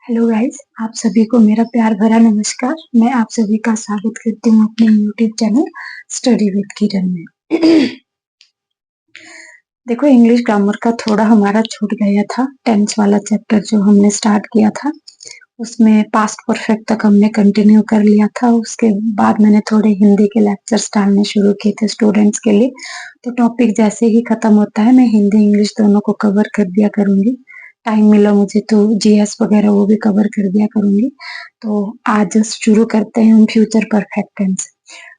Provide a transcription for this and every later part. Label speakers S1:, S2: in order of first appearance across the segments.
S1: Hello guys, आप सभी को मेरा प्यार भरा नमस्कार। मैं आप सभी का स्वागत करती हूँ अपने यूट्यूब चैनल स्टडी विद किरण में। देखो, इंग्लिश ग्रामर का थोड़ा हमारा छूट गया था। टेंस वाला चैप्टर जो हमने स्टार्ट किया था उसमें पास्ट परफेक्ट तक हमने कंटिन्यू कर लिया था। उसके बाद मैंने थोड़े हिंदी के लेक्चर्स डालने शुरू किए थे स्टूडेंट्स के लिए। तो टॉपिक जैसे ही खत्म होता है मैं हिंदी इंग्लिश दोनों को कवर कर दिया करूंगी। टाइम मिला मुझे तो जीएस वगैरह वो भी कवर कर दिया करूंगी। तो आज शुरू करते हैं हम future perfect tense.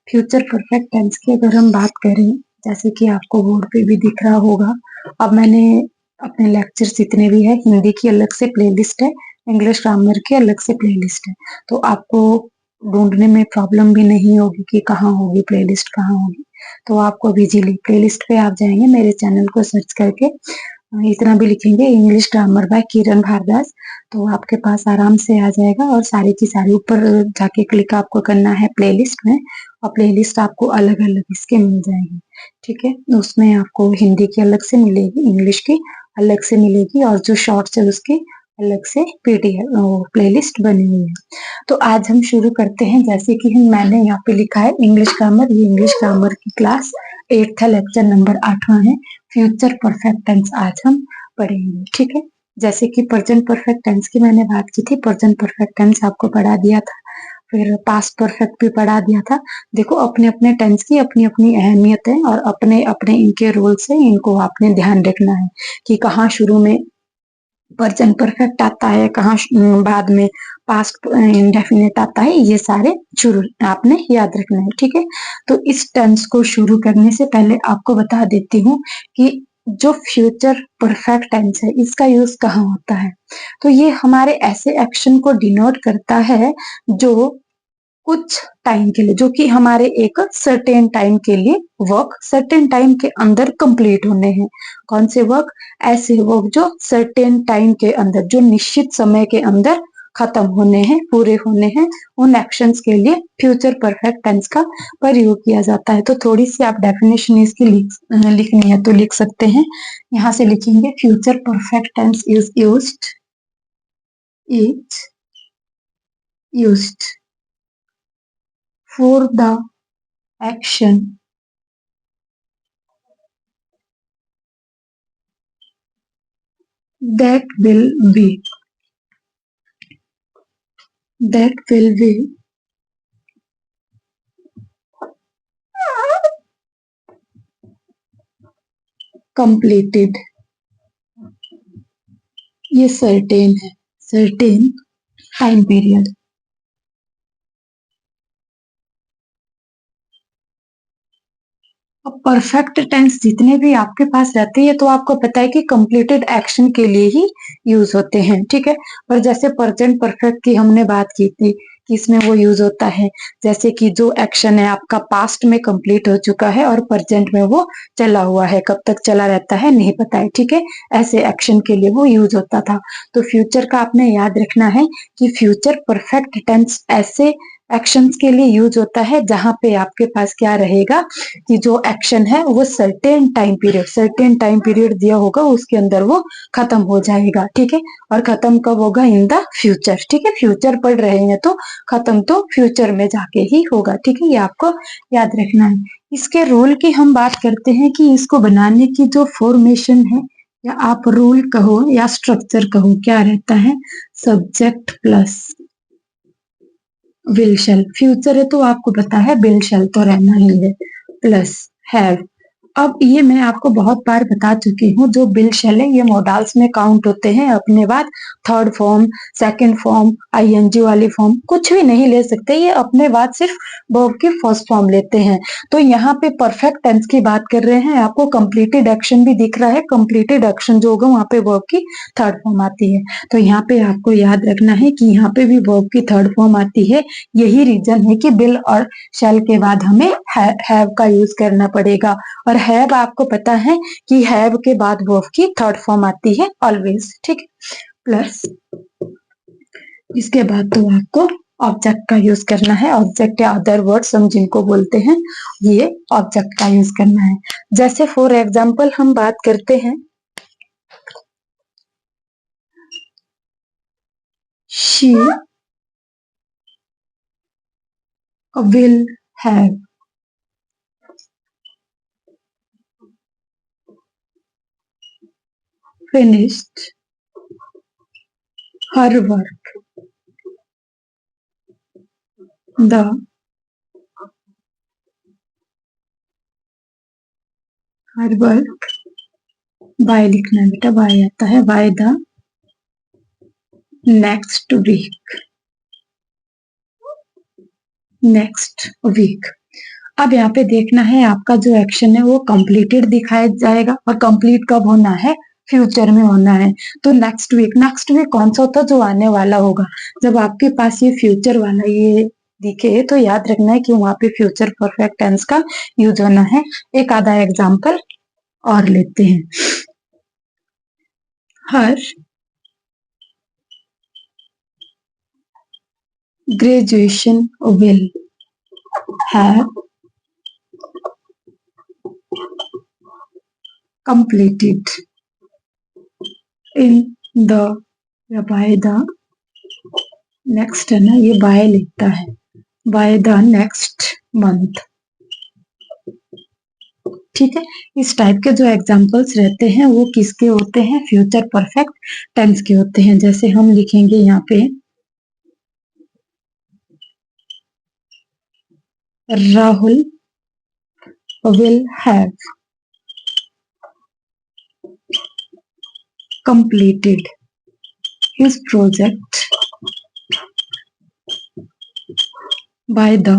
S1: Future perfect tense की अगर हम बात करें, जैसे कि आपको बोर्ड पे भी दिख रहा होगा, अब मैंने अपने लेक्चर्स जितने भी है, हिंदी की अलग से प्लेलिस्ट है, इंग्लिश ग्रामर की अलग से प्लेलिस्ट है। तो आपको ढूंढने में प्रॉब्लम भी नहीं होगी कि कहाँ होगी प्लेलिस्ट, कहाँ होगी। तो आपको अब इजीली प्लेलिस्ट पे आप जाएंगे, मेरे चैनल को सर्च करके इतना भी लिखेंगे इंग्लिश ग्रामर बाय किरण भारद्वाज, तो आपके पास आराम से आ जाएगा। और सारी की सारी ऊपर जाके क्लिक आपको करना है प्लेलिस्ट में, और प्लेलिस्ट आपको अलग अलग इसके मिल जाएगी। ठीक है, उसमें आपको हिंदी की अलग से मिलेगी, इंग्लिश की अलग से मिलेगी, और जो शॉर्ट्स है उसकी अलग से पीडीएफ प्लेलिस्ट बनी हुई है। तो आज हम शुरू करते हैं। जैसे कि मैंने यहाँ पे लिखा है इंग्लिश ग्रामर, ये इंग्लिश ग्रामर की क्लास 8th है, लेक्चर नंबर 8वां है। फ्यूचर परफेक्ट टेंस आज हम पढ़ेंगे। ठीक है, जैसे कि प्रेजेंट परफेक्ट टेंस की मैंने बात की थी, प्रेजेंट परफेक्ट टेंस आपको पढ़ा दिया था, फिर पास्ट परफेक्ट भी पढ़ा दिया था। देखो, अपने अपने टेंस की अपनी अपनी अहमियत है, और अपने अपने इनके रूल से इनको आपने ध्यान रखना है कि कहाँ शुरू में प्रेजेंट परफेक्ट आता है, कहाँ बाद में पास्ट इंडेफिनिट आता है। ये सारे शुरू आपने याद रखना है। ठीक है, तो इस टेंस को शुरू करने से पहले आपको बता देती हूँ कि जो फ्यूचर परफेक्ट टेंस है इसका यूज कहाँ होता है। तो ये हमारे ऐसे एक्शन को डिनोट करता है जो कुछ टाइम के लिए, जो कि हमारे एक सर्टेन टाइम के लिए वर्क सर्टेन टाइम के अंदर कंप्लीट होने हैं। कौन से वर्क? ऐसे वर्क जो सर्टेन टाइम के अंदर, जो निश्चित समय के अंदर खत्म होने हैं, पूरे होने हैं, उन एक्शंस के लिए फ्यूचर परफेक्ट टेंस का प्रयोग किया जाता है। तो थोड़ी सी आप डेफिनेशन इसकी लिखनी है तो लिख सकते हैं। यहाँ से लिखेंगे future perfect tense is used for the action that will be that will be completed। ये सर्टेन है, सर्टेन टाइम पीरियड। अब परफेक्ट टेंस जितने भी आपके पास रहते हैं तो आपको पता है कि कंप्लीटेड एक्शन के लिए ही यूज होते हैं। ठीक है, और जैसे प्रेजेंट परफेक्ट की हमने बात की थी कि इसमें वो यूज होता है, जैसे कि जो एक्शन है आपका पास्ट में कंप्लीट हो चुका है और प्रेजेंट में वो चला हुआ है, कब तक चला रहता है नहीं पता है। ठीक है, ऐसे एक्शन के लिए वो यूज होता था। तो फ्यूचर का आपने याद रखना है कि फ्यूचर परफेक्ट टेंस ऐसे एक्शंस के लिए यूज होता है जहां पे आपके पास क्या रहेगा कि जो एक्शन है वो सर्टेन टाइम पीरियड दिया होगा, उसके अंदर वो खत्म हो जाएगा। ठीक है, और खत्म कब होगा? In the future. ठीक है, फ्यूचर पढ़ रहे हैं तो खत्म तो फ्यूचर में जाके ही होगा। ठीक है, ये आपको याद रखना है। इसके रूल की हम बात करते हैं कि इसको बनाने की जो फॉर्मेशन है, या आप रूल कहो या स्ट्रक्चर कहो, क्या रहता है? Subject plus will shell. Future है तो आपको पता है विल शैल तो रहना ही है, प्लस हैव। अब ये मैं आपको बहुत बार बता चुकी हूँ, जो विल शैल है ये मॉडल्स में काउंट होते हैं। अपने बाद third form, second form, I N G वाली फॉर्म कुछ भी नहीं ले सकते, ये अपने बाद सिर्फ वर्ब की फर्स्ट फॉर्म लेते हैं। तो यहाँ पे परफेक्ट टेंस की बात कर रहे हैं, आपको कंप्लीटेड एक्शन भी दिख रहा है। कंप्लीटेड एक्शन जो होगा वहां पे वर्ब की थर्ड फॉर्म आती है। तो यहाँ पे आपको याद रखना है कि यहाँ पे भी वर्ब की थर्ड फॉर्म आती है। यही रीजन है कि विल और शैल के बाद हमें हैव का यूज करना पड़ेगा। और हैव आपको पता है कि हैव के बाद वर्ब की थर्ड फॉर्म आती है ऑलवेज। ठीक है, प्लस इसके बाद तो आपको ऑब्जेक्ट का यूज करना है। ऑब्जेक्ट या अदर वर्ड्स हम जिनको बोलते हैं, ये ऑब्जेक्ट का यूज करना है। जैसे फॉर एग्जाम्पल हम बात करते हैं she will have finished her work. The her work by लिखना है बेटा, by आता है by the next week. Next week. अब यहाँ पे देखना है आपका जो एक्शन है वो कंप्लीटेड दिखाया जाएगा, और कंप्लीट कब होना है, फ्यूचर में होना है। तो नेक्स्ट वीक कौन सा होता है, जो आने वाला होगा। जब आपके पास ये फ्यूचर वाला ये दिखे तो याद रखना है कि वहां पे फ्यूचर परफेक्ट टेंस का यूज होना है। एक आधा एग्जाम्पल और लेते हैं। हर graduation will have completed in the by the next है ना, ये by लिखता है, by the next month। ठीक है, इस टाइप के जो एग्जाम्पल्स रहते हैं वो किसके होते हैं, फ्यूचर परफेक्ट टेंस के होते हैं। जैसे हम लिखेंगे यहाँ पे Rahul will have completed his project by the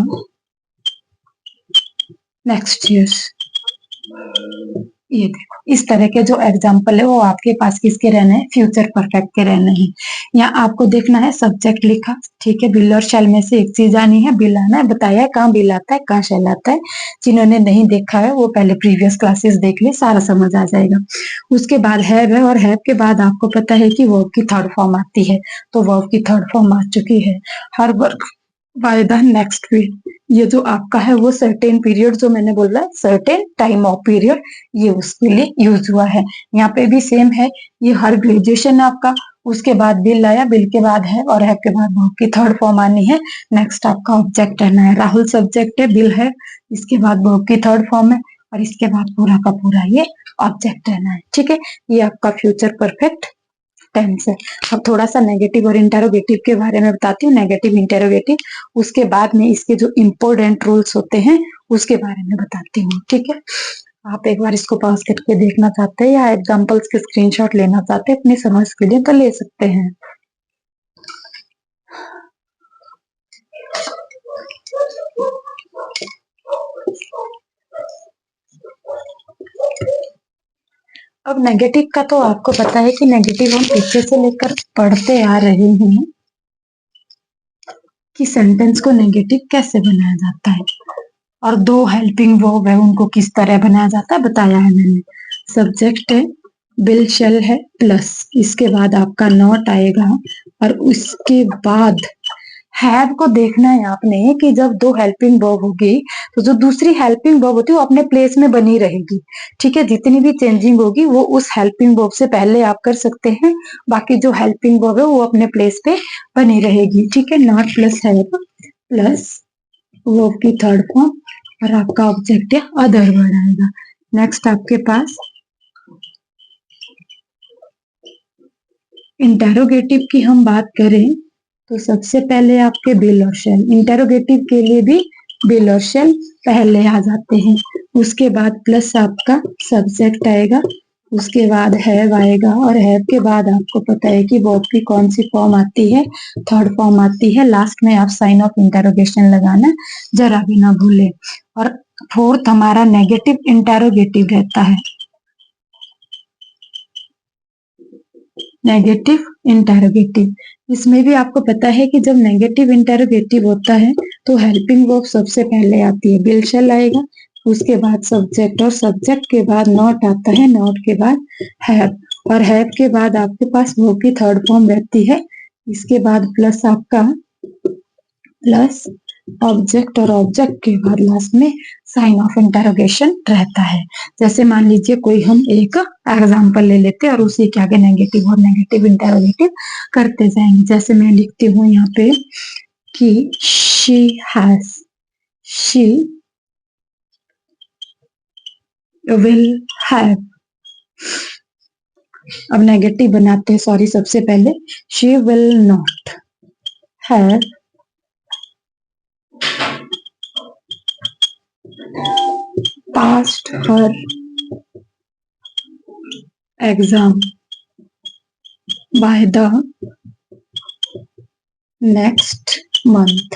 S1: next years। ये देखो, इस तरह के जो एग्जाम्पल है वो आपके पास किसके रहने हैं, फ्यूचर परफेक्ट के रहने हैं। यहाँ आपको देखना है सब्जेक्ट लिखा, ठीक है, बिल और शैल में से एक चीज आनी है, बिल आना है, बताया है कहाँ बिल आता है कहाँ शैल आता है। जिन्होंने नहीं देखा है वो पहले प्रीवियस क्लासेस देख ले, सारा समझ आ जाएगा। उसके बाद हैव है, और हैव के बाद आपको पता है कि वर्ब की थर्ड फॉर्म आती है, तो वर्ब की थर्ड फॉर्म आ चुकी है, her work by the next week. ये जो आपका है वो सर्टेन पीरियड, जो मैंने बोला सर्टेन टाइम ऑफ पीरियड, ये उसके लिए यूज हुआ है। यहाँ पे भी सेम है, ये हर ग्रेजुएशन आपका, उसके बाद बिल आया, बिल के बाद है, और है के बाद वर्ब की थर्ड फॉर्म आनी है। नेक्स्ट आपका ऑब्जेक्ट रहना है, राहुल सब्जेक्ट है, बिल है, इसके बाद वर्ब की थर्ड फॉर्म है, और इसके बाद पूरा का पूरा ये ऑब्जेक्ट रहना है। ठीक है, ये आपका फ्यूचर परफेक्ट टेंस है। अब थोड़ा सा नेगेटिव और इंटेरोगेटिव के बारे में बताती हूँ, नेगेटिव इंटेरोगेटिव, उसके बाद में इसके जो इम्पोर्टेंट रूल्स होते हैं उसके बारे में बताती हूँ। ठीक है, आप एक बार इसको पॉज करके देखना चाहते हैं या एग्जांपल्स के स्क्रीनशॉट लेना चाहते हैं अपनी समझ के लिए तो ले सकते हैं। अब नेगेटिव का तो आपको पता है कि नेगेटिव हम पीछे से लेकर पढ़ते आ रहे हैं कि सेंटेंस को नेगेटिव कैसे बनाया जाता है, और दो हेल्पिंग वर्ब है उनको किस तरह बनाया जाता है बताया है मैंने। सब्जेक्ट है, विल शैल है, प्लस इसके बाद आपका नॉट आएगा, और उसके बाद हैव को देखना है आपने कि जब दो हेल्पिंग वर्ब होगी तो जो दूसरी हेल्पिंग वर्ब होती है वो अपने प्लेस में बनी रहेगी। ठीक है, जितनी भी चेंजिंग होगी वो उस हेल्पिंग वर्ब से पहले आप कर सकते हैं, बाकी जो हेल्पिंग वर्ब है वो अपने प्लेस पे बनी रहेगी। ठीक है, not plus have plus verb की थर्ड फॉर्म, और आपका ऑब्जेक्ट या अदर वर्ड आएगा। नेक्स्ट आपके पास इंटेरोगेटिव की हम बात करें तो सबसे पहले आपके बिल और शेल, इंटेरोगेटिव के लिए भी बिल और शेल पहले आ जाते हैं। उसके बाद प्लस आपका सब्जेक्ट आएगा, उसके बाद हैव आएगा, और हैव के बाद आपको पता है कि वर्ब की कौन सी फॉर्म आती है, थर्ड फॉर्म आती है। लास्ट में आप साइन ऑफ इंटेरोगेशन लगाना जरा भी ना भूले। और फोर्थ हमारा नेगेटिव इंटेरोगेटिव रहता है, नेगेटिव इंटेरोगेटिव। इसमें भी आपको पता है कि जब नेगेटिव इंटेरोगेटिव होता है तो हेल्पिंग वर्ब सबसे पहले आती है, विल शैल आएगा, उसके बाद सब्जेक्ट, और सब्जेक्ट के बाद नॉट आता है, नॉट के बाद हैव, और हैव के बाद आपके पास वर्ब की थर्ड फॉर्म रहती है। इसके बाद प्लस आपका प्लस ऑब्जेक्ट और ऑब्जेक्ट के बाद लास्ट में साइन ऑफ इंटरोगेशन रहता है। जैसे मान लीजिए कोई हम एक एग्जांपल ले लेते हैं और उसी के आगे नेगेटिव और नेगेटिव इंटरोगेटिव करते जाएंगे। जैसे मैं लिखती हूँ यहाँ पे कि she has, she will have. अब नेगेटिव बनाते हैं, सॉरी, सबसे पहले she will not have passed her exam by the next month।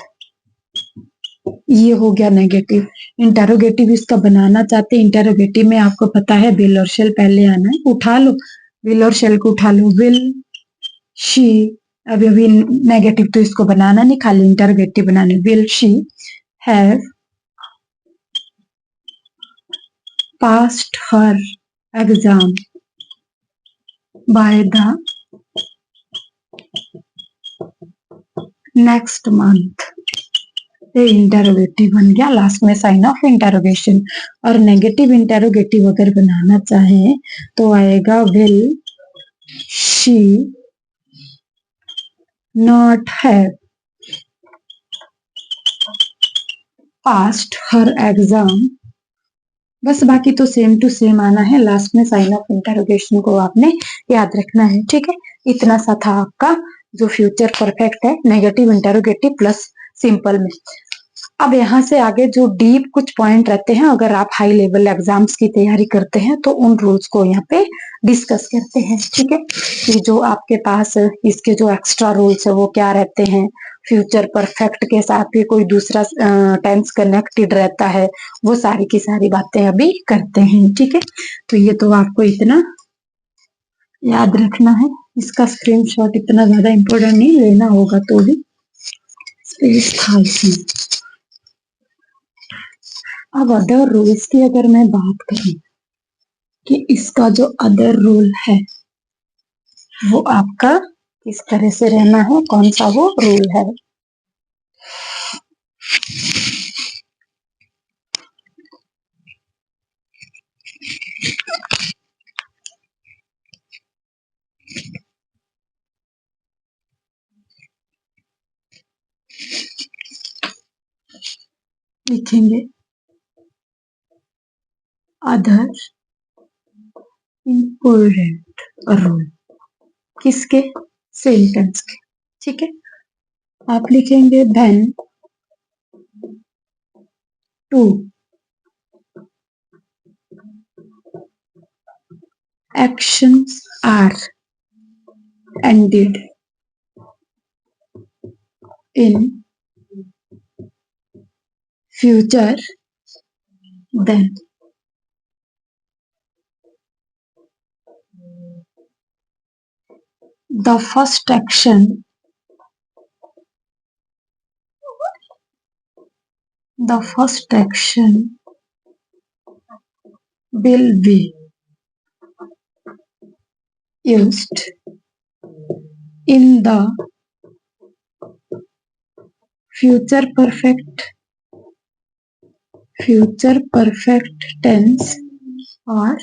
S1: ये हो गया नेगेटिव। इंटरोगेटिव इसका बनाना चाहते हैं, इंटरोगेटिव में आपको पता है विल और शेल पहले आना है, उठा लो विल और शेल को उठा लो। विल शी, अभी नेगेटिव तो इसको बनाना नहीं, खाली interrogative banana. Will she have passed her exam by the next month। ये इंटरोगेटिव बन गया, लास्ट में साइन ऑफ इंटरोगेशन। और नेगेटिव इंटरोगेटिव अगर बनाना चाहे तो आएगा will she not have passed her exam. बस बाकी तो सेम टू सेम आना है, लास्ट में साइन ऑफ इंटरोगेशन को आपने याद रखना है। ठीक है, इतना सा था आपका जो फ्यूचर परफेक्ट है, नेगेटिव इंटरोगेटिव प्लस सिंपल में। अब यहाँ से आगे जो डीप कुछ पॉइंट रहते हैं, अगर आप हाई लेवल एग्जाम्स की तैयारी करते हैं तो उन रूल्स को यहाँ पे डिस्कस करते हैं। ठीक है, कि जो आपके पास इसके जो एक्स्ट्रा रूल्स है वो क्या रहते हैं, फ्यूचर परफेक्ट के साथ भी कोई दूसरा टेंस कनेक्टेड रहता है, वो सारी की सारी बातें अभी करते हैं। ठीक है, तो ये तो आपको इतना याद रखना है। इसका स्क्रीनशॉट इतना ज्यादा इम्पोर्टेंट नहीं लेना होगा तो भी स्पेस था इसमें। अब अदर रूल्स की अगर मैं बात करूं कि इसका जो अदर रूल है वो आपका किस तरह से रहना है, कौन सा वो रूल है। लिखेंगे अदर इम्पोर्टेंट रूल, किसके, सेंटेंस के। ठीक है, आप लिखेंगे when two actions are ended in future then the first action will be used in the future perfect tense or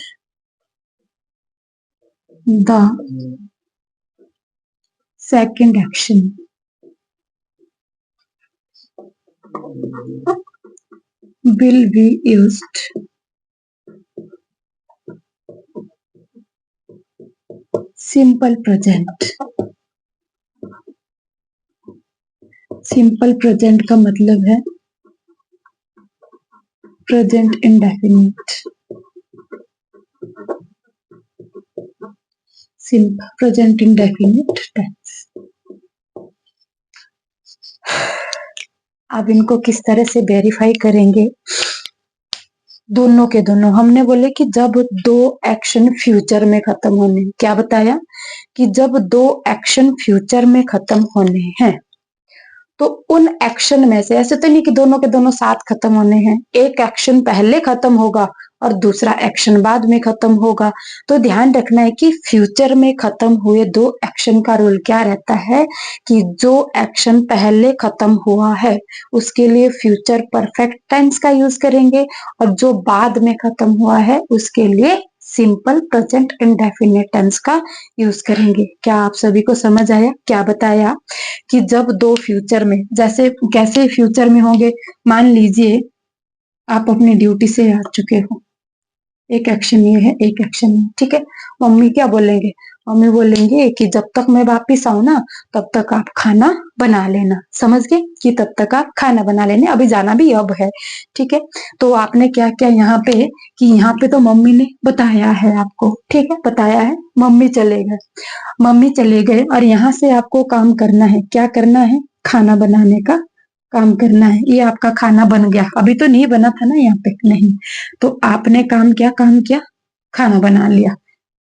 S1: the second action will be used simple present। Simple present का मतलब है present indefinite. Simple present indefinite tense. अब इनको किस तरह से verify करेंगे, दोनों के दोनों। हमने बोले कि जब दो एक्शन फ्यूचर में खत्म होने, क्या बताया कि जब दो एक्शन फ्यूचर में खत्म होने हैं तो उन एक्शन में से, ऐसे तो नहीं कि दोनों के दोनों साथ खत्म होने हैं, एक एक्शन पहले खत्म होगा और दूसरा एक्शन बाद में खत्म होगा। तो ध्यान रखना है कि फ्यूचर में खत्म हुए दो एक्शन का रूल क्या रहता है कि जो एक्शन पहले खत्म हुआ है उसके लिए फ्यूचर परफेक्ट टेंस का यूज करेंगे, और जो बाद में खत्म हुआ है उसके लिए सिंपल प्रेजेंट इंडेफिनिट टेंस का यूज करेंगे। क्या आप सभी को समझ आया? क्या बताया कि जब दो फ्यूचर में, जैसे कैसे फ्यूचर में होंगे, मान लीजिए आप अपनी ड्यूटी से आ चुके हो, एक एक्शन ये है, एक एक्शन ये, ठीक है। मम्मी क्या बोलेंगे? मम्मी बोलेंगे कि जब तक मैं वापिस आऊं ना तब तक आप खाना बना लेना। समझ गए कि तब तक आप खाना बना लेने, अभी जाना भी अब है, ठीक है। तो आपने क्या किया यहाँ पे कि यहाँ पे तो मम्मी ने बताया है आपको, ठीक है, बताया है, मम्मी चले गए, मम्मी चले गए और यहाँ से आपको काम करना है। क्या करना है? खाना बनाने का काम करना है। ये आपका खाना बन गया, अभी तो नहीं बना था ना यहाँ पे, नहीं। तो आपने काम किया, खाना बना लिया,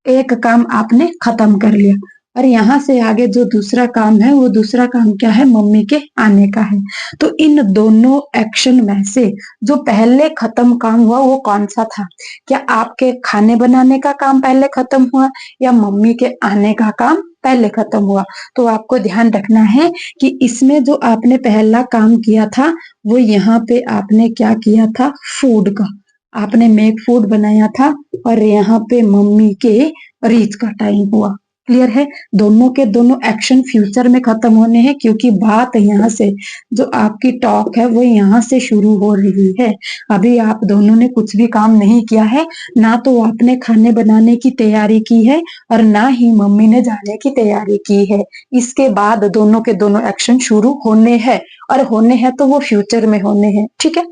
S1: एक काम आपने खत्म कर लिया। और यहाँ से आगे जो दूसरा काम है वो दूसरा काम क्या है? मम्मी के आने का है। तो इन दोनों एक्शन में से जो पहले खत्म काम हुआ वो कौन सा था? क्या आपके खाने बनाने का काम पहले खत्म हुआ या मम्मी के आने का काम पहले खत्म हुआ? तो आपको ध्यान रखना है कि इसमें जो आपने पहला काम किया था वो यहाँ पे आपने क्या किया था? फूड का, आपने मेक फूड बनाया था, और यहाँ पे मम्मी के रीच का टाइम हुआ। क्लियर है? दोनों के दोनों एक्शन फ्यूचर में खत्म होने हैं, क्योंकि बात यहाँ से, जो आपकी टॉक है वो यहाँ से शुरू हो रही है। अभी आप दोनों ने कुछ भी काम नहीं किया है, ना तो आपने खाने बनाने की तैयारी की है और ना ही मम्मी ने जाने की तैयारी की है। इसके बाद दोनों के दोनों एक्शन शुरू होने हैं, और होने हैं तो वो फ्यूचर में होने हैं, ठीक है।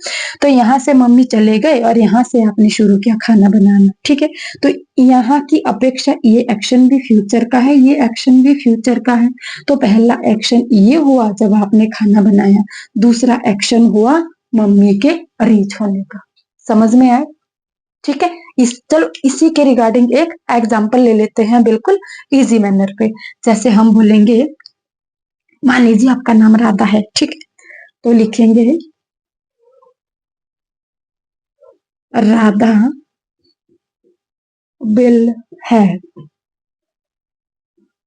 S1: तो यहाँ से मम्मी चले गए और यहाँ से आपने शुरू किया खाना बनाना, ठीक है। तो यहाँ की अपेक्षा ये एक्शन भी फ्यूचर का है, ये एक्शन भी फ्यूचर का है। तो पहला एक्शन ये हुआ जब आपने खाना बनाया, दूसरा एक्शन हुआ मम्मी के रीच होने का। समझ में आए? ठीक है। चलो इसी के रिगार्डिंग एक एग्जाम्पल ले लेते हैं, बिल्कुल इजी मैनर पे। जैसे हम बोलेंगे, मान लीजिए आपका नाम राधा है, ठीक है। तो लिखेंगे Radha will have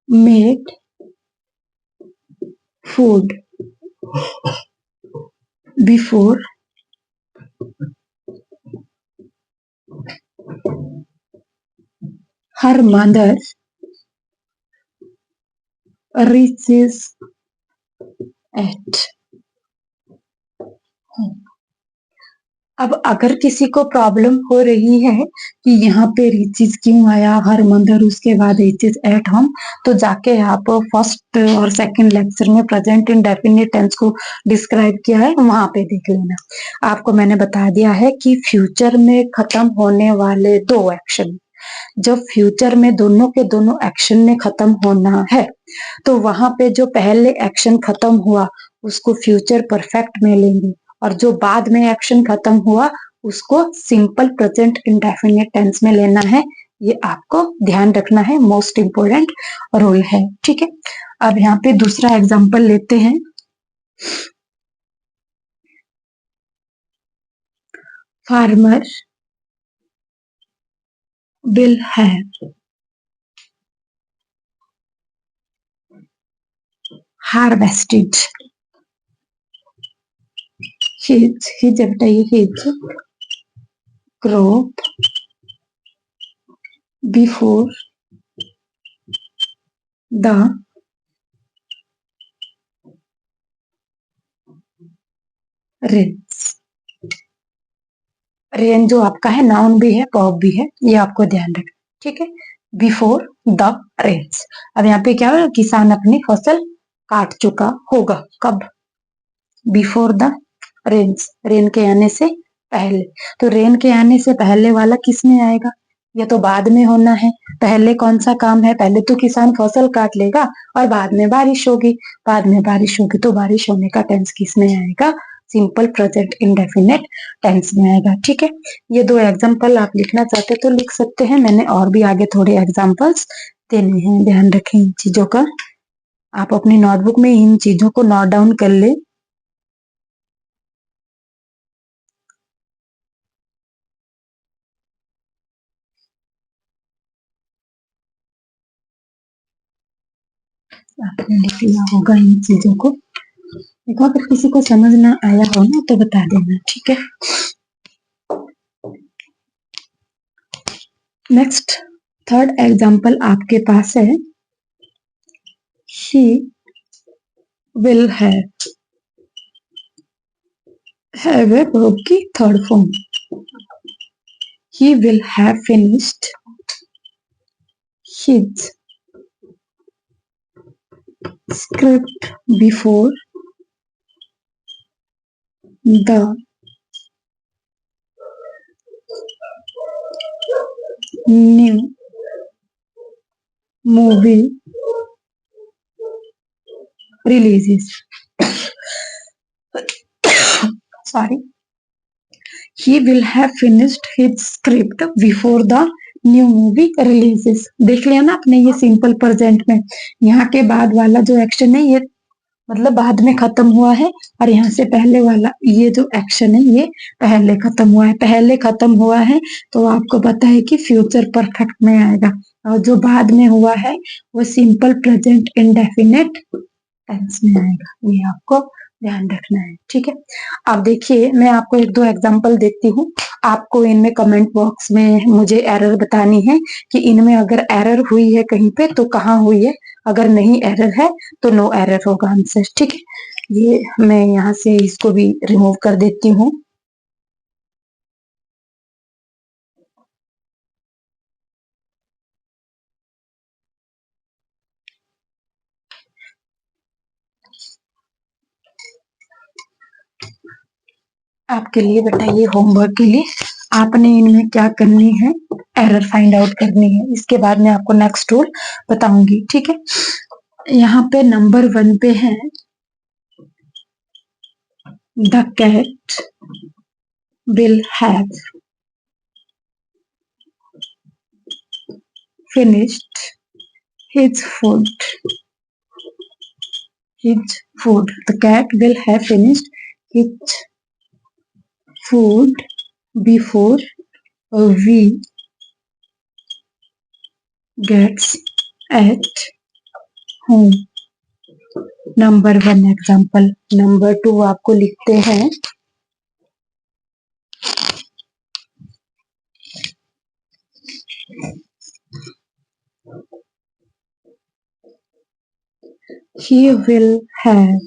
S1: made food before her mother reaches at home। अब अगर किसी को प्रॉब्लम हो रही है कि यहाँ पे रीचेज क्यों आया, हर मंदर उसके बाद रीचेज एट होम, तो जाके आप फर्स्ट और सेकंड लेक्चर में प्रेजेंट इंडेफिनिट टेंस को डिस्क्राइब किया है, वहां पे देख लेना। आपको मैंने बता दिया है कि फ्यूचर में खत्म होने वाले दो एक्शन, जब फ्यूचर में दोनों के दोनों एक्शन में खत्म होना है तो वहां पे जो पहले एक्शन खत्म हुआ उसको फ्यूचर परफेक्ट में लेंगे, और जो बाद में एक्शन खत्म हुआ उसको सिंपल प्रेजेंट इंडेफिनिट टेंस में लेना है। ये आपको ध्यान रखना है, मोस्ट इंपोर्टेंट रूल है, ठीक है। अब यहाँ पे दूसरा एग्जांपल लेते हैं। Farmer will have harvested his बताइए, his crop before the rains. Rain जो आपका है नाउन भी है, वर्ब भी है, ये आपको ध्यान रखना, ठीक है। बिफोर द रेन्स, अब यहाँ पे क्या है, किसान अपनी फसल काट चुका होगा, कब? बिफोर द रेन्स, रेन के आने से पहले। तो रेन के आने से पहले वाला किस में आएगा? ये तो बाद में होना है। पहले कौन सा काम है? पहले तो किसान फसल काट लेगा और बाद में बारिश होगी, बाद में बारिश होगी तो बारिश होने का टेंस किस में आएगा? सिंपल प्रेजेंट इंडेफिनिट टेंस में आएगा, ठीक है। ये दो एग्जांपल आप लिखना चाहते तो लिख सकते हैं, मैंने और भी आगे थोड़े एग्जांपल्स देने हैं, ध्यान रखें इन चीजों का। आप अपनी नोटबुक में इन चीजों को नोट डाउन कर ले। आपने लिख लिया होगा इन चीजों को। देखो अगर किसी को समझ ना आया हो ना तो बता देना, ठीक है। नेक्स्ट थर्ड एग्जाम्पल आपके पास है, she will have है verb की third form. he will have finished his script before the new movie releases. Sorry. He will have finished his script before the new movie releases. देख लिया ना आपने, ये simple present में यहाँ के बाद वाला जो एक्शन है ये मतलब बाद में खत्म हुआ है, और यहाँ से पहले वाला ये जो एक्शन है ये पहले खत्म हुआ है। पहले खत्म हुआ है तो आपको पता है कि फ्यूचर परफेक्ट में आएगा, और जो बाद में हुआ है वो सिंपल प्रेजेंट इंडेफिनिट टेंस में आएगा। ये आपको ध्यान रखना है, ठीक है। अब देखिए मैं आपको एक दो एग्जांपल देती हूँ, आपको इनमें कमेंट बॉक्स में मुझे एरर बतानी है कि इनमें अगर एरर हुई है कहीं पे तो कहाँ हुई है, अगर नहीं एरर है तो नो एरर होगा आंसर, ठीक है। ये मैं यहाँ से इसको भी रिमूव कर देती हूँ। आपके लिए बेटा ये होमवर्क के लिए आपने इनमें क्या करनी है, एरर फाइंड आउट करनी है। इसके बाद मैं आपको नेक्स्ट टूल बताऊंगी, ठीक है। यहाँ पे नंबर 1 पे है the cat will have finished his food. The cat will have finished his food before we gets at home. Number 1 example. Number 2 आपको लिखते हैं he will have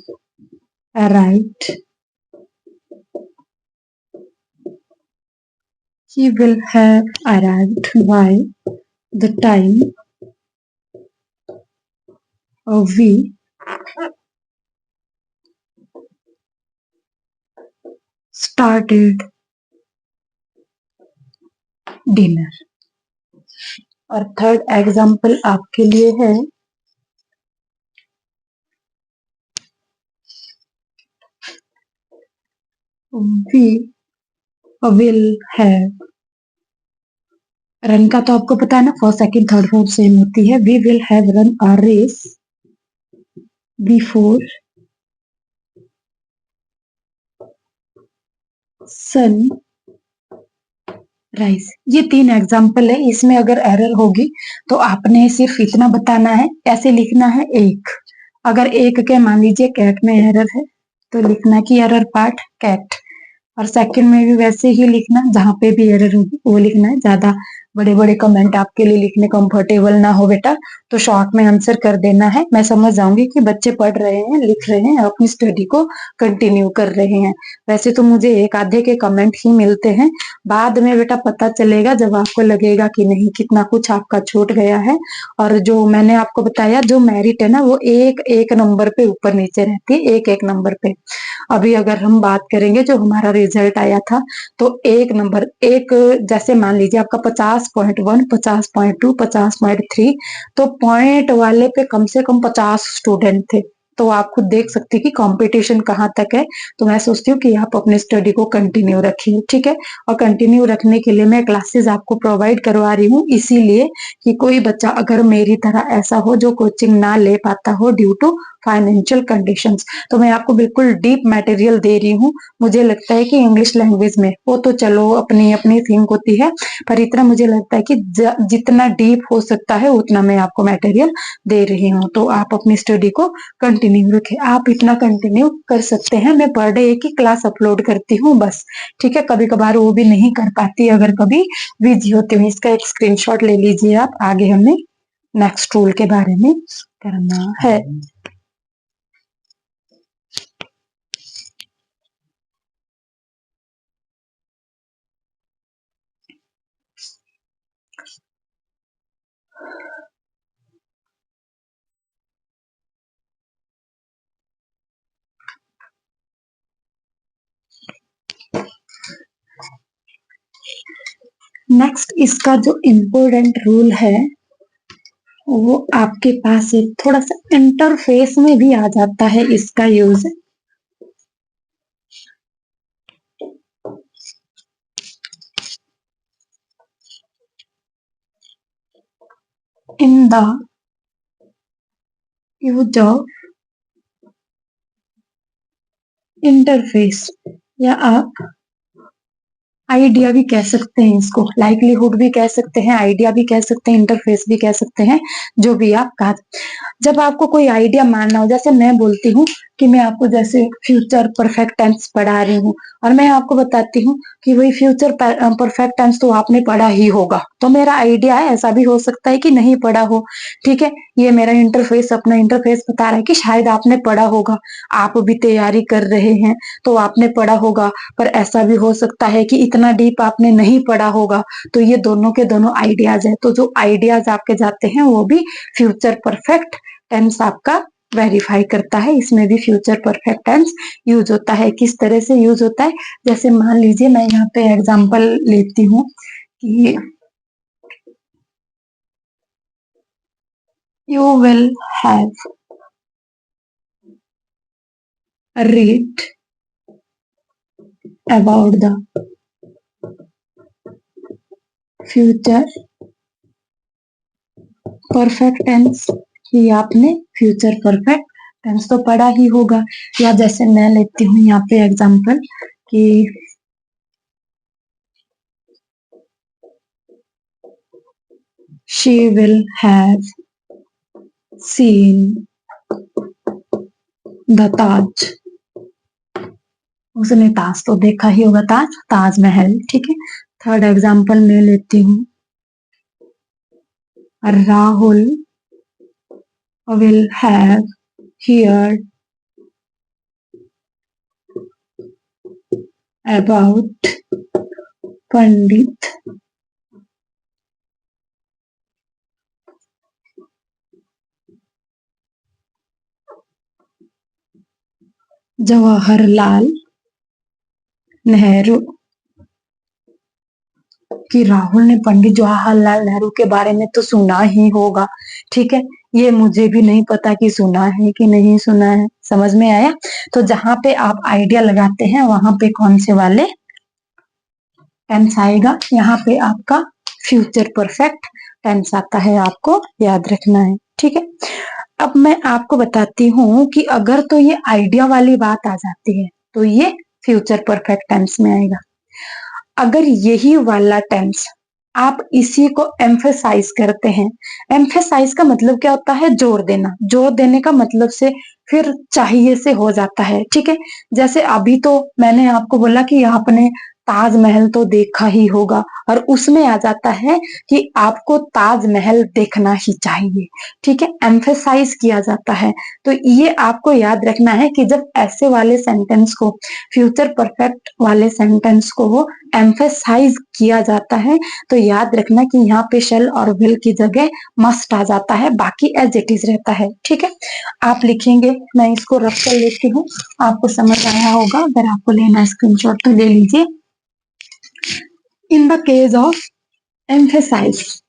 S1: arrived. He will have arrived by the time we started dinner. और third example आपके लिए है we will have। Run का तो आपको पता है ना, first second third fourth same होती है। we will have run a race before sun rise। ये 3 एग्जाम्पल है, इसमें अगर एरर होगी तो आपने सिर्फ इतना बताना है, ऐसे लिखना है एक। अगर एक के मान लीजिए कैट में एरर है तो लिखना कि एरर पार्ट कैट, और सेकंड में भी वैसे ही लिखना, जहां पे भी एरर होगी वो लिखना है। ज्यादा बड़े बड़े कमेंट आपके लिए लिखने कंफर्टेबल ना हो बेटा तो शॉर्ट में आंसर कर देना है। मैं समझ जाऊंगी कि बच्चे पढ़ रहे हैं, लिख रहे हैं, अपनी स्टडी को कंटिन्यू कर रहे हैं। वैसे तो मुझे एक आधे के कमेंट ही मिलते हैं, बाद में बेटा पता चलेगा जब आपको लगेगा कि नहीं कितना कुछ आपका छूट गया है। और जो मैंने आपको बताया जो मेरिट है ना वो एक एक नंबर पे ऊपर नीचे रहती है, एक एक नंबर पे। अभी अगर हम बात करेंगे जो हमारा रिजल्ट आया था तो एक नंबर एक, जैसे मान लीजिए आपका 50.1, 50.2, 50.3, तो पॉइंट वाले पे कम से कम 50 स्टूडेंट थे। तो आप खुद देख सकते हैं कि कंपटीशन कहाँ तक है। तो मैं सोचती हूँ कि आप अपने स्टडी को कंटिन्यू रखिए, ठीक है। और कंटिन्यू रखने के लिए मैं क्लासेस आपको प्रोवाइड करवा रही हूँ, इसीलिए कि कोई बच्चा अगर मेरी तरह ऐसा हो जो कोचिंग ना ले पाता हो ड्यू टू फाइनेंशियल कंडीशंस। तो मैं आपको बिल्कुल डीप मटेरियल दे रही हूँ। मुझे लगता है कि इंग्लिश लैंग्वेज में वो तो चलो अपनी अपनी थिंक होती है, पर इतना मुझे लगता है कि जितना डीप हो सकता है उतना मैं आपको मटेरियल दे रही हूँ। तो आप अपनी स्टडी को कंटिन्यू रखें। आप इतना कंटिन्यू कर सकते हैं। मैं पर डे एक ही क्लास अपलोड करती हूँ बस, ठीक है। कभी कभार वो भी नहीं कर पाती अगर कभी बिजी होती हूँ। इसका एक स्क्रीनशॉट ले लीजिए आप। आगे हमें नेक्स्ट रूल के बारे में करना है। नेक्स्ट इसका जो इम्पोर्टेंट रूल है वो आपके पास एक थोड़ा सा इंटरफेस में भी आ जाता है इसका use. In the use of interface, या आप आइडिया भी कह सकते हैं इसको, लाइवलीहुड भी कह सकते हैं, आइडिया भी कह सकते हैं, इंटरफेस भी कह सकते हैं, जो भी आप कहा। जब आपको कोई आइडिया मानना हो, जैसे मैं बोलती हूँ कि मैं आपको जैसे फ्यूचर परफेक्ट टेंस पढ़ा रही हूँ और मैं आपको बताती हूँ कि वही फ्यूचर परफेक्ट टेंस तो आपने पढ़ा ही होगा, तो मेरा आइडिया है। ऐसा भी हो सकता है कि नहीं पढ़ा हो, ठीक है। ये मेरा इंटरफेस, अपना इंटरफेस बता रहा है कि शायद आपने पढ़ा होगा, आप भी तैयारी कर रहे हैं तो आपने पढ़ा होगा। पर ऐसा भी हो सकता है कि इतना डीप आपने नहीं पढ़ा होगा। तो ये दोनों के दोनों आइडियाज है। तो जो आइडियाज आपके जाते हैं वो भी फ्यूचर परफेक्ट टेंस आपका वेरीफाई करता है। इसमें भी फ्यूचर परफेक्ट टेंस यूज होता है। किस तरह से यूज होता है, जैसे मान लीजिए मैं यहाँ पे एग्जांपल लेती हूँ कि you will have read about the future perfect tense, कि आपने फ्यूचर परफेक्ट टेंस तो पढ़ा ही होगा। या जैसे मैं लेती हूँ यहाँ पे एग्जांपल कि she will have seen the Taj, उसने ताज तो देखा ही होगा, ताजमहल, ठीक है। थर्ड एग्जांपल मैं लेती हूँ, Rahul will have heard about Pandit Jawaharlal Nehru, कि राहुल ने पंडित जवाहरलाल नेहरू के बारे में तो सुना ही होगा, ठीक है। ये मुझे भी नहीं पता कि सुना है कि नहीं सुना है, समझ में आया। तो जहां पे आप आइडिया लगाते हैं वहां पे कौन से वाले टेंस आएगा, यहाँ पे आपका फ्यूचर परफेक्ट टेंस आता है, आपको याद रखना है, ठीक है। अब मैं आपको बताती हूँ कि अगर तो ये आइडिया वाली बात आ जाती है तो ये फ्यूचर परफेक्ट टेंस में आएगा। अगर यही वाला टेंस आप इसी को एम्फेसाइज करते हैं, एम्फेसाइज का मतलब क्या होता है, जोर देना। जोर देने का मतलब से फिर चाहिए से हो जाता है, ठीक है। जैसे अभी तो मैंने आपको बोला कि आपने ताजमहल तो देखा ही होगा, और उसमें आ जाता है कि आपको ताजमहल देखना ही चाहिए, ठीक है। एम्फेसाइज किया जाता है। तो ये आपको याद रखना है कि जब ऐसे वाले सेंटेंस को, फ्यूचर परफेक्ट वाले सेंटेंस को एम्फेसाइज किया जाता है, तो याद रखना कि यहाँ पे शेल और विल की जगह मस्ट आ जाता है, बाकी एज इट इज रहता है, ठीक है। आप लिखेंगे, मैं इसको रफ कर लेती हूँ, आपको समझ आया होगा। अगर आपको लेना है स्क्रीनशॉट तो ले लीजिए। In the case of emphasize,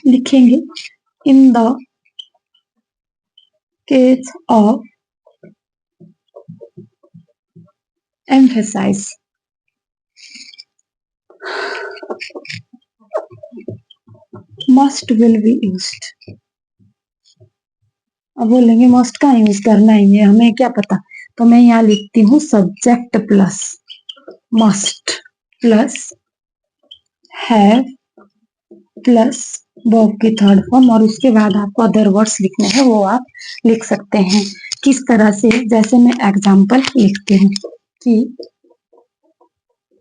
S1: लिखेंगे in the case of emphasize, must will be used. अब बोलेंगे मस्ट का यूज करना ही है, हमें क्या पता, तो मैं यहाँ लिखती हूँ subject plus must plus have plus verb की थर्ड फॉर्म, और उसके बाद आपको अदर वर्ड्स लिखने हैं वो आप लिख सकते हैं। किस तरह से, जैसे मैं एग्जांपल लिखती हूँ कि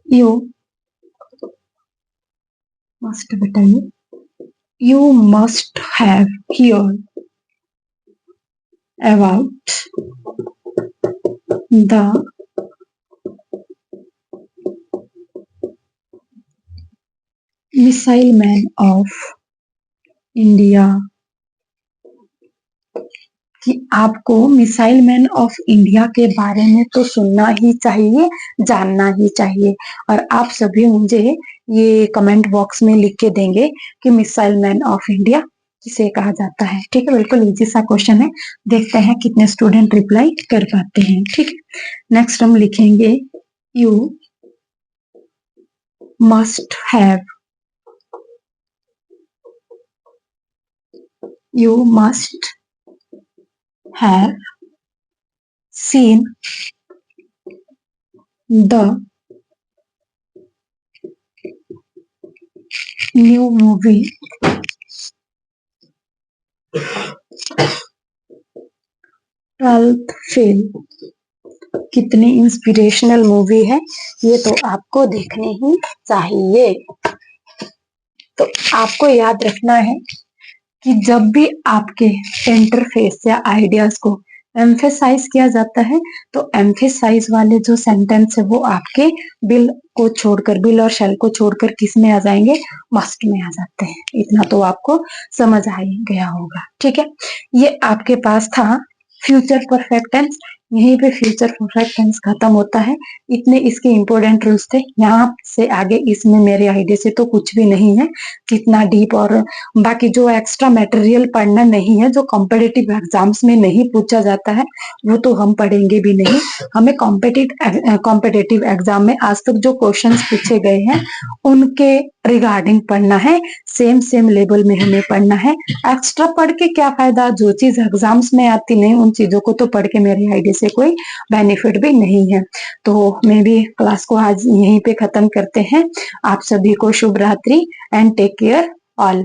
S1: यू मस्ट, बताइए, you must have here about the missile man of India, कि आपको मिसाइल मैन ऑफ इंडिया के बारे में तो सुनना ही चाहिए, जानना ही चाहिए। और आप सभी मुझे ये कमेंट बॉक्स में लिख के देंगे कि मिसाइल मैन ऑफ इंडिया किसे कहा जाता है। ठीक है, बिल्कुल इजी सा क्वेश्चन है, देखते हैं कितने स्टूडेंट रिप्लाई कर पाते हैं। ठीक है, नेक्स्ट हम लिखेंगे you must have, you must have seen the new movie 12th fail. कितनी इंस्पिरेशनल मूवी है, ये तो आपको देखनी ही चाहिए। तो आपको याद रखना है कि जब भी आपके इंटरफेस या आइडियाज को एम्फेसाइज किया जाता है, तो एम्फेसाइज वाले जो सेंटेंस है वो आपके बिल को छोड़कर, बिल और शेल को छोड़कर किस में आ जाएंगे, मस्ट में आ जाते हैं। इतना तो आपको समझ आ ही गया होगा। ठीक है, ये आपके पास था फ्यूचर परफेक्ट टेंस। यहीं पे फ्यूचर परफेक्ट टेंस खत्म होता है। इतने इसके इंपॉर्टेंट रूल्स थे, यहाँ से आगे इसमें मेरे आइडिया से तो कुछ भी नहीं है कितना डीप, और बाकी जो एक्स्ट्रा मटेरियल पढ़ना नहीं है, जो कॉम्पिटिटिव एग्जाम्स में नहीं पूछा जाता है, वो तो हम पढ़ेंगे भी नहीं। हमें कॉम्पिटिटिव एग्जाम में आज तक जो क्वेश्चंस पूछे गए हैं उनके रिगार्डिंग पढ़ना है, सेम लेवल में हमें पढ़ना है। एक्स्ट्रा पढ़ के क्या फायदा, जो चीज एग्जाम्स में आती नहीं उन चीजों को तो पढ़ के मेरे आइडिया से कोई बेनिफिट भी नहीं है। तो मैं भी क्लास को आज यहीं पे खत्म करते हैं। आप सभी को शुभ रात्रि एंड टेक केयर ऑल।